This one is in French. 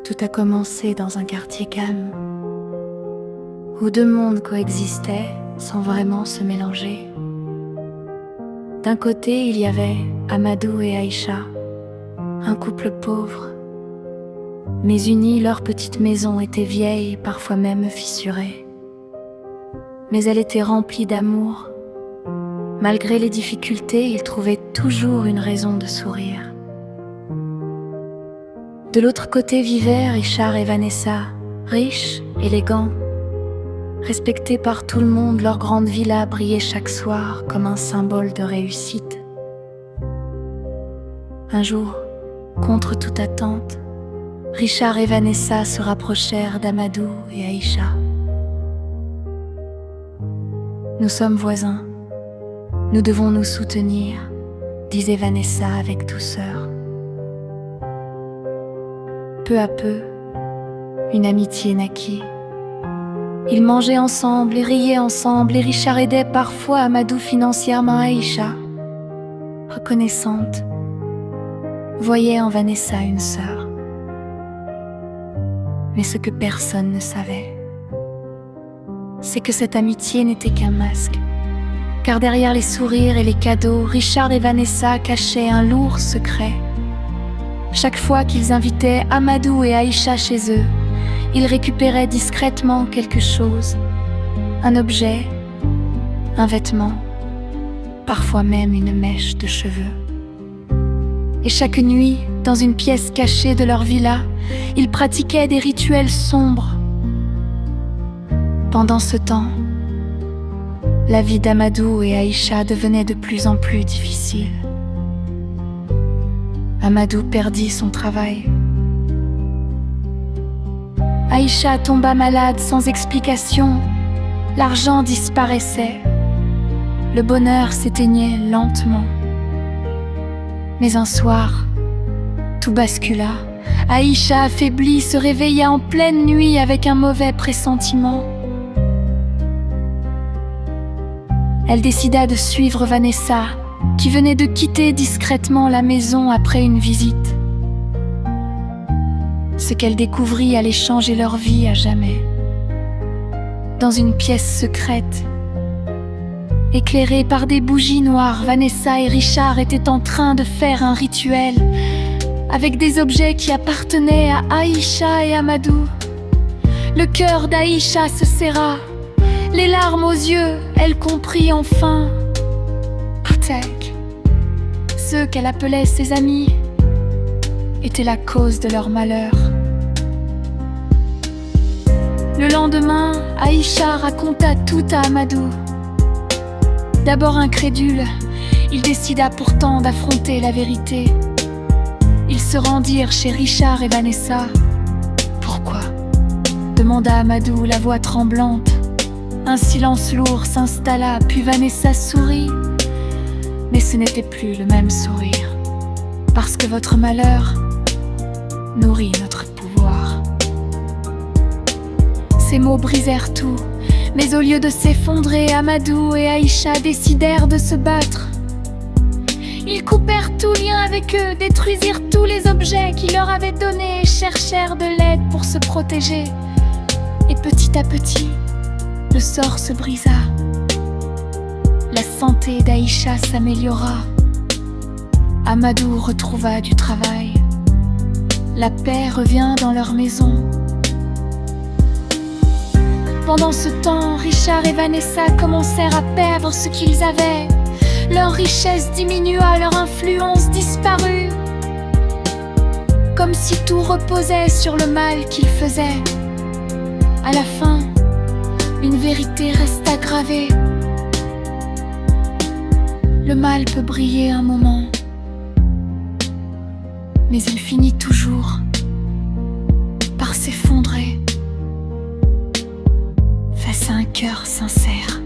Tout a commencé dans un quartier calme, où deux mondes coexistaient sans vraiment se mélanger. D'un côté, il y avait Amadou et Aïcha, un couple pauvre, mais unis, leur petite maison était vieille, parfois même fissurée. Mais elle était remplie d'amour. Malgré les difficultés, ils trouvaient toujours une raison de sourire. De l'autre côté vivaient Richard et Vanessa, riches, élégants. Respectés par tout le monde, leur grande villa brillait chaque soir comme un symbole de réussite. Un jour, contre toute attente, Richard et Vanessa se rapprochèrent d'Amadou et Aïcha. « Nous sommes voisins, nous devons nous soutenir », disait Vanessa avec douceur. Peu à peu, une amitié naquit. Ils mangeaient ensemble et riaient ensemble, et Richard aidait parfois Amadou financièrement. Aïcha, reconnaissante, voyait en Vanessa une sœur. Mais ce que personne ne savait, c'est que cette amitié n'était qu'un masque. Car derrière les sourires et les cadeaux, Richard et Vanessa cachaient un lourd secret. Chaque fois qu'ils invitaient Amadou et Aïcha chez eux, ils récupéraient discrètement quelque chose, un objet, un vêtement, parfois même une mèche de cheveux. Et chaque nuit, dans une pièce cachée de leur villa, ils pratiquaient des rituels sombres. Pendant ce temps, la vie d'Amadou et Aïcha devenait de plus en plus difficile. Amadou perdit son travail. Aïcha tomba malade sans explication. L'argent disparaissait. Le bonheur s'éteignait lentement. Mais un soir, tout bascula. Aïcha, affaiblie, se réveilla en pleine nuit avec un mauvais pressentiment. Elle décida de suivre Vanessa, qui venait de quitter discrètement la maison après une visite. Ce qu'elle découvrit allait changer leur vie à jamais. Dans une pièce secrète, éclairée par des bougies noires, Vanessa et Richard étaient en train de faire un rituel avec des objets qui appartenaient à Aïcha et Amadou. Le cœur d'Aïcha se serra, les larmes aux yeux, elle comprit enfin. Patek, ceux qu'elle appelait ses amis, étaient la cause de leur malheur. Le lendemain, Aïcha raconta tout à Amadou. D'abord incrédule, il décida pourtant d'affronter la vérité. Ils se rendirent chez Richard et Vanessa. « Pourquoi ?» demanda Amadou, la voix tremblante. Un silence lourd s'installa, puis Vanessa sourit. Mais ce n'était plus le même sourire. Parce que votre malheur nourrit notre pouvoir. Ces mots brisèrent tout, mais au lieu de s'effondrer, Amadou et Aïcha décidèrent de se battre. Ils coupèrent tout lien avec eux, détruisirent tous les objets qu'ils leur avaient donnés et cherchèrent de l'aide pour se protéger. Et petit à petit, le sort se brisa. La santé d'Aïcha s'améliora. Amadou retrouva du travail. La paix revint dans leur maison. Pendant ce temps, Richard et Vanessa commencèrent à perdre ce qu'ils avaient. Leur richesse diminua, leur influence disparut. Comme si tout reposait sur le mal qu'ils faisaient. À la fin, une vérité resta gravée. Le mal peut briller un moment, mais il finit toujours par s'effondrer face à un cœur sincère.